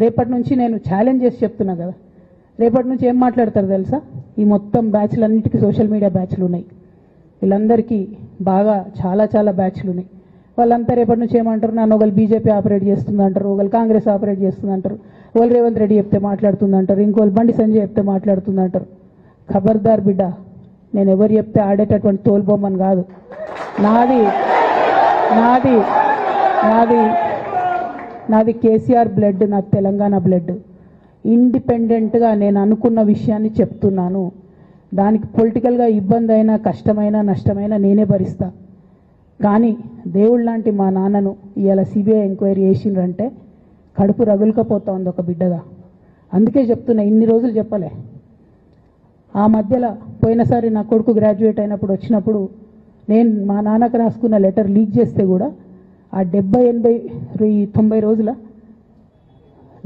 రేపటి నుంచి నేను ఛాలెంజ్ చేసి చెప్తున్నా కదా, రేపటి నుంచి ఏం మాట్లాడతారు తెలుసా? ఈ మొత్తం బ్యాచ్లన్నిటికీ సోషల్ మీడియా బ్యాచ్లు ఉన్నాయి, వీళ్ళందరికీ బాగా చాలా చాలా బ్యాచ్లు ఉన్నాయి. వాళ్ళంతా రేపటి నుంచి ఏమంటారు? నన్ను ఒకళ్ళు బీజేపీ ఆపరేట్ చేస్తుందంటారు, ఒకళ్ళు కాంగ్రెస్ ఆపరేట్ చేస్తుందంటారు, ఒకళ్ళు రేవంత్ రెడ్డి చెప్తే మాట్లాడుతుందంటారు, ఇంకోళ్ళు బండి సంజయ్ చెప్తే మాట్లాడుతుందంటారు. ఖబర్దార్ బిడ్డ, నేను ఎవరు చెప్తే ఆడేటటువంటి తోలుబొమ్మని కాదు. నాది నాది నాది నాది కేసీఆర్ బ్లడ్, నాది తెలంగాణ బ్లడ్. ఇండిపెండెంట్గా నేను అనుకున్న విషయాన్ని చెప్తున్నాను. దానికి పొలిటికల్గా ఇబ్బంది అయినా, కష్టమైనా, నష్టమైనా నేనే భరిస్తా. కానీ దేవుళ్ళ లాంటి మా నాన్నను ఇవాళ సిబిఐ ఎంక్వైరీ చేసిండ్రంటే కడుపు రగులుకపోతా ఉంది ఒక బిడ్డగా. అందుకే చెప్తున్నా, ఇన్ని రోజులు చెప్పలే. ఆ మధ్యలో పోయినసారి నా కొడుకు గ్రాడ్యుయేట్ అయినప్పుడు వచ్చినప్పుడు నేను మా నాన్నకు రాసుకున్న లెటర్ లీక్ చేస్తే కూడా ఆ 70, 80, 90 రోజుల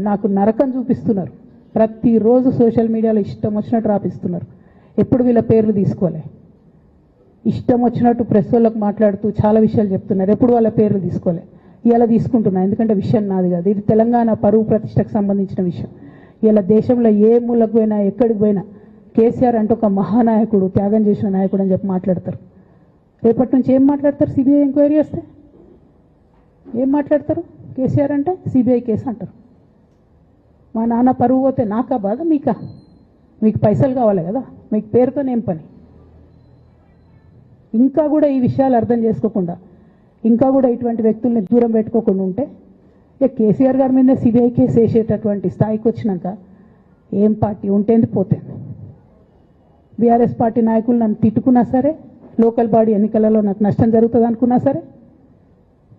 నాకు నరకం చూపిస్తున్నారు. ప్రతిరోజు సోషల్ మీడియాలో ఇష్టం వచ్చినట్టు రాపిస్తున్నారు. ఎప్పుడు వీళ్ళ పేర్లు తీసుకోలే, ఇష్టం వచ్చినట్టు ప్రెస్ వాళ్ళకు మాట్లాడుతూ చాలా విషయాలు చెప్తున్నారు. ఎప్పుడు వాళ్ళ పేర్లు తీసుకోలే. ఇలా తీసుకుంటున్నా, ఎందుకంటే విషయం నాది కాదు, ఇది తెలంగాణ పరువు ప్రతిష్టకు సంబంధించిన విషయం. ఇలా దేశంలో ఏ మూలకు పోయినా, ఎక్కడికి పోయినా కేసీఆర్ అంటే ఒక మహానాయకుడు, త్యాగం చేసిన నాయకుడు అని చెప్పి మాట్లాడతారు. రేపటి నుంచి ఏం మాట్లాడతారు? సిబిఐ ఎంక్వైరీ చేస్తే ఏం మాట్లాడతారు? కేసీఆర్ అంటే సిబిఐ కేసు అంటారు. మా నాన్న పరువు పోతే నాకా బాధ, మీకా? మీకు పైసలు కావాలి కదా, మీకు పేరుతోనేం పని? ఇంకా కూడా ఈ విషయాలు అర్థం చేసుకోకుండా, ఇంకా కూడా ఇటువంటి వ్యక్తుల్ని దూరం పెట్టుకోకుండా ఉంటే కేసీఆర్ గారి మీద సిబిఐ కేసు వేసేటటువంటి స్థాయికి వచ్చినాక ఏం పార్టీ ఉంటేంది పోతేంది. బీఆర్ఎస్ పార్టీ నాయకులు నన్ను తిట్టుకున్నా సరే, లోకల్ బాడీ ఎన్నికలలో నాకు నష్టం జరుగుతుంది అనుకున్నా సరే,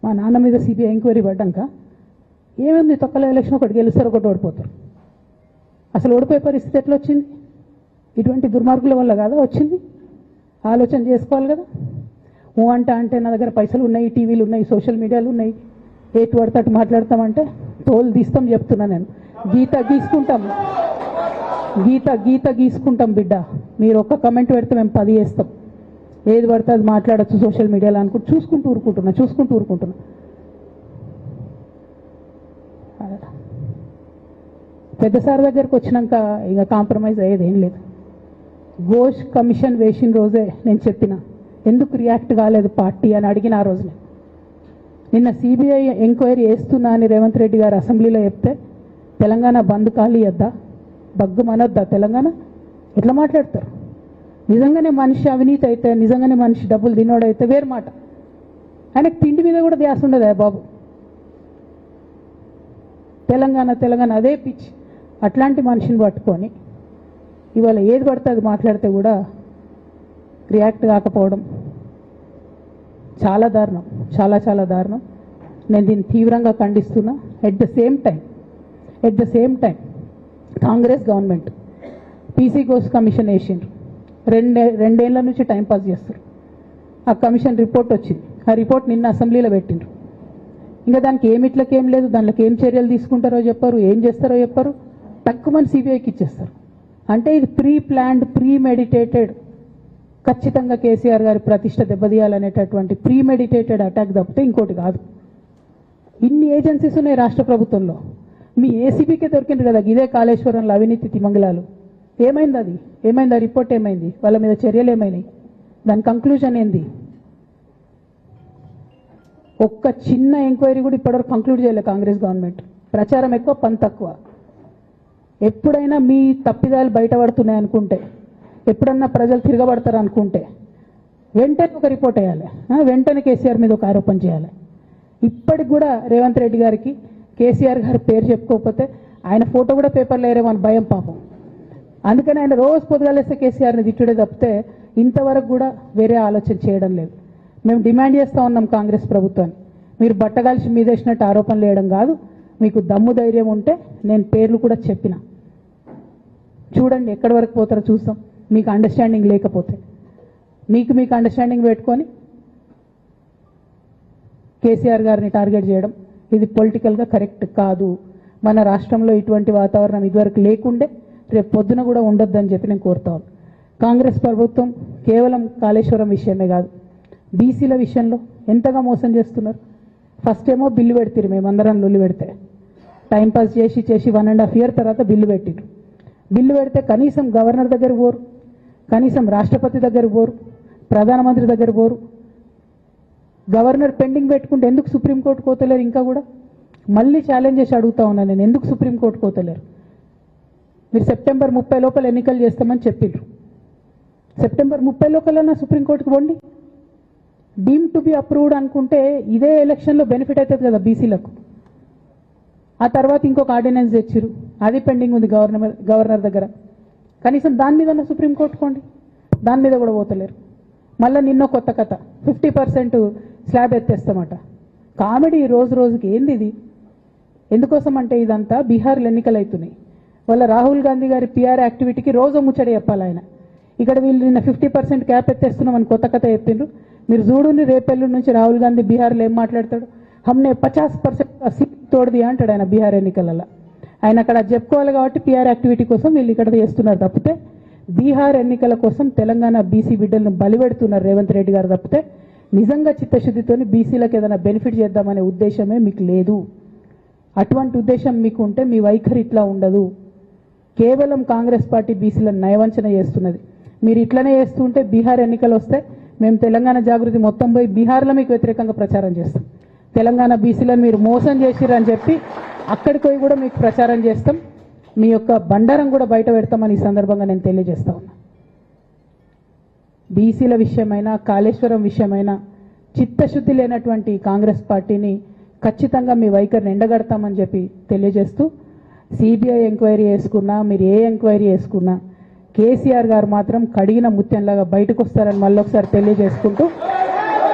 మా నాన్న మీద సిబిఐ ఎంక్వైరీ పడ్డాక ఏముంది, తొక్కల ఎలక్షన్ ఒకటి గెలుస్తారు, ఒకటి ఓడిపోతారు. అసలు ఓడిపోయే పరిస్థితి ఎట్లా వచ్చింది? ఇటువంటి దుర్మార్గుల వల్ల కాదా వచ్చింది? ఆలోచన చేసుకోవాలి కదా. అంటే నా దగ్గర పైసలు ఉన్నాయి, టీవీలు ఉన్నాయి, సోషల్ మీడియాలు ఉన్నాయి, ఏటు పడితే అటు మాట్లాడతామంటే తోలు తీస్తాం చెప్తున్నా నేను. గీత గీసుకుంటాం బిడ్డ. మీరు ఒక్క కమెంట్ పెడితే మేము 10 చేస్తాం. ఏది పడితే అది మాట్లాడచ్చు సోషల్ మీడియాలో అనుకుంటూ చూసుకుంటూ ఊరుకుంటున్నా. పెద్ద సార్ దగ్గరకు వచ్చినాక ఇంకా కాంప్రమైజ్ అయ్యేది ఏం లేదు. ఘోష్ కమిషన్ వేసిన రోజే నేను చెప్పిన, ఎందుకు రియాక్ట్ కాలేదు పార్టీ అని అడిగిన ఆ రోజునే. నిన్న సిబిఐ ఎంక్వైరీ వేస్తున్నా అని రేవంత్ రెడ్డి గారు అసెంబ్లీలో చెప్తే తెలంగాణ బంద్ ఖాళీ వద్దా, బగ్గు మనొద్దా? తెలంగాణ ఎట్లా మాట్లాడతారు? నిజంగానే మనిషి అవినీతి అయితే, నిజంగానే మనిషి డబ్బులు తినోడైతే వేరు మాట. ఆయనకు తిండి మీద కూడా ధ్యాస ఉండదా బాబు? తెలంగాణ అదే పిచ్చి. అట్లాంటి మనిషిని పట్టుకొని ఇవాళ ఏది పడితే అది మాట్లాడితే కూడా రియాక్ట్ కాకపోవడం చాలా దారుణం, చాలా దారుణం. నేను దీన్ని తీవ్రంగా ఖండిస్తున్నా. At the same time Congress government PC Ghosh commission వేసిండ్రు. రెండేళ్ల నుంచి టైంపాస్ చేస్తారు. ఆ కమిషన్ రిపోర్ట్ వచ్చింది. ఆ రిపోర్ట్ నిన్న అసెంబ్లీలో పెట్టిండ్రు. ఇంకా దానికి ఏమిట్లకేం లేదు, దాంట్లోకి ఏం చర్యలు తీసుకుంటారో చెప్పారు, ఏం చేస్తారో చెప్పారు. తక్కువ సిబిఐకి ఇచ్చేస్తారు. అంటే ఇది ప్రీ ప్లాన్డ్, ప్రీ మెడిటేటెడ్, ఖచ్చితంగా కేసీఆర్ గారి ప్రతిష్ట దెబ్బతీయాలనేటటువంటి ప్రీ మెడిటేటెడ్ అటాక్ తప్పితే ఇంకోటి కాదు. ఇన్ని ఏజెన్సీస్ ఉన్నాయి రాష్ట్ర ప్రభుత్వంలో. మీ ఏసీబీకే దొరికింది కదా ఇదే కాళేశ్వరంలో అవినీతి తిమంగళాలు. ఏమైంది అది? ఏమైంది ఆ రిపోర్ట్? ఏమైంది? వాళ్ళ మీద చర్యలు ఏమైనాయి? దాని కంక్లూజన్ ఏంది? ఒక్క చిన్న ఎంక్వైరీ కూడా ఇప్పటివరకు కంక్లూడ్ చేయలేదు కాంగ్రెస్ గవర్నమెంట్. ప్రచారం ఎక్కువ, పని తక్కువ. ఎప్పుడైనా మీ తప్పిదాలు బయటపడుతున్నాయి అనుకుంటే, ఎప్పుడన్నా ప్రజలు తిరగబడతారు అనుకుంటే వెంటనే ఒక రిపోర్ట్ వేయాలి, వెంటనే కేసీఆర్ మీద ఒక ఆరోపణ చేయాలి. ఇప్పటికి కూడా రేవంత్ రెడ్డి గారికి కేసీఆర్ గారి పేరు చెప్పుకోకపోతే ఆయన ఫోటో కూడా పేపర్లో వేరేమో అని భయం పాపం. అందుకని ఆయన రోజు పొద్దుగాలేస్తే కేసీఆర్ని తిట్టుడే తప్పితే ఇంతవరకు కూడా వేరే ఆలోచన చేయడం లేదు. మేము డిమాండ్ చేస్తూ ఉన్నాం కాంగ్రెస్ ప్రభుత్వాన్ని, మీరు బట్టగాల్చి మీదేసినట్టు ఆరోపణలు వేయడం కాదు, మీకు దమ్ము ధైర్యం ఉంటే నేను పేర్లు కూడా చెప్పిన, చూడండి ఎక్కడి వరకు పోతారో చూస్తాం. మీకు అండర్స్టాండింగ్ లేకపోతే మీకు అండర్స్టాండింగ్ పెట్టుకొని కేసీఆర్ గారిని టార్గెట్ చేయడం ఇది పొలిటికల్గా కరెక్ట్ కాదు. మన రాష్ట్రంలో ఇటువంటి వాతావరణం ఇదివరకు లేకుండే, రేపు పొద్దున కూడా ఉండొద్దని చెప్పి నేను కోరుతాను. కాంగ్రెస్ ప్రభుత్వం కేవలం కాళేశ్వరం విషయమే కాదు, బీసీల విషయంలో ఎంతగా మోసం చేస్తున్నారు. ఫస్ట్ ఏమో బిల్లు పెడతారు, మేమందరం లొల్లి పెడితే టైంపాస్ చేసి 1.5 year తర్వాత బిల్లు పెట్టిరు. బిల్లు పెడితే కనీసం గవర్నర్ దగ్గర పోరు, కనీసం రాష్ట్రపతి దగ్గర పోరు, ప్రధానమంత్రి దగ్గర పోరు. గవర్నర్ పెండింగ్ పెట్టుకుంటే ఎందుకు సుప్రీంకోర్టు కోతలేరు? ఇంకా కూడా మళ్ళీ ఛాలెంజ్ చేసి అడుగుతా ఉన్నాను నేను, ఎందుకు సుప్రీంకోర్టు కోతలేరు? మీరు September 30 లోపల ఎన్నికలు చేస్తామని చెప్పిండ్రు. September 30 లోపల సుప్రీంకోర్టుకు పోండి. డీమ్ టు బి అప్రూవ్డ్ అనుకుంటే ఇదే ఎలక్షన్లో బెనిఫిట్ అవుతుంది కదా బీసీలకు. ఆ తర్వాత ఇంకొక ఆర్డినెన్స్ తెచ్చిరు, అది పెండింగ్ ఉంది గవర్నర్ దగ్గర. కనీసం దాని మీద సుప్రీంకోర్టుకోండి, దాని మీద కూడా పోతలేరు. మళ్ళీ నిన్న కొత్త కథ 50% స్లాబ్ ఎత్తేస్తామట. కామెడీ రోజు రోజుకి ఏంది ఇది? ఎందుకోసం అంటే ఇదంతా బీహార్లో ఎన్నికలు అవుతున్నాయి. వాళ్ళ రాహుల్ గాంధీ గారి పిఆర్ యాక్టివిటీకి రోజు ముచ్చడి చెప్పాలి ఆయన. ఇక్కడ వీళ్ళు నిన్న 50% క్యాప్ ఎత్తేస్తున్నామని కొత్త కథ చెప్పిండ్రు. మీరు చూడుని రేపెల్లుండి నుంచి రాహుల్ గాంధీ బీహార్లో ఏం మాట్లాడతాడు? హమ్నే 50% సీట్ తోడది అంటాడు ఆయన బీహార్ ఎన్నికలలో. ఆయన అక్కడ చెప్పుకోవాలి కాబట్టి పిఆర్ యాక్టివిటీ కోసం వీళ్ళు ఇక్కడ చేస్తున్నారు తప్పితే, బీహార్ ఎన్నికల కోసం తెలంగాణ బీసీ బిడ్డలను బలిపెడుతున్నారు రేవంత్ రెడ్డి గారు తప్పితే, నిజంగా చిత్తశుద్ధితోని బీసీలకు ఏదైనా బెనిఫిట్ చేద్దామనే ఉద్దేశమే మీకు లేదు. అటువంటి ఉద్దేశం మీకు ఉంటే మీ వైఖరి ఇట్లా ఉండదు. కేవలం కాంగ్రెస్ పార్టీ బీసీలను నయవంచన చేస్తున్నది. మీరు ఇట్లనే చేస్తుంటే బీహార్ ఎన్నికలు వస్తే మేము తెలంగాణ జాగృతి మొత్తం పోయి బీహార్లో మీకు వ్యతిరేకంగా ప్రచారం చేస్తాం. తెలంగాణ బీసీలను మీరు మోసం చేసిరని చెప్పి అక్కడికి పోయి కూడా మీకు ప్రచారం చేస్తాం. మీ యొక్క బండారం కూడా బయట పెడతామని ఈ సందర్భంగా నేను తెలియజేస్తా ఉన్నా. బీసీల విషయమైనా కాళేశ్వరం విషయమైనా చిత్తశుద్ధి లేనటువంటి కాంగ్రెస్ పార్టీని ఖచ్చితంగా మీ వైఖరిని ఎండగడతామని చెప్పి తెలియజేస్తూ, సిబిఐ ఎంక్వైరీ చేసుకున్నా మీరు ఏ ఎంక్వైరీ చేసుకున్నా కేసీఆర్ గారు మాత్రం కడిగిన ముత్యంలాగా బయటకు వస్తారని మళ్ళొకసారి తెలియజేసుకుంటూ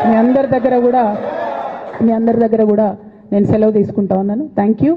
మీ అందరి దగ్గర కూడా నేను సెలవు తీసుకుంటా ఉన్నాను. Thank you.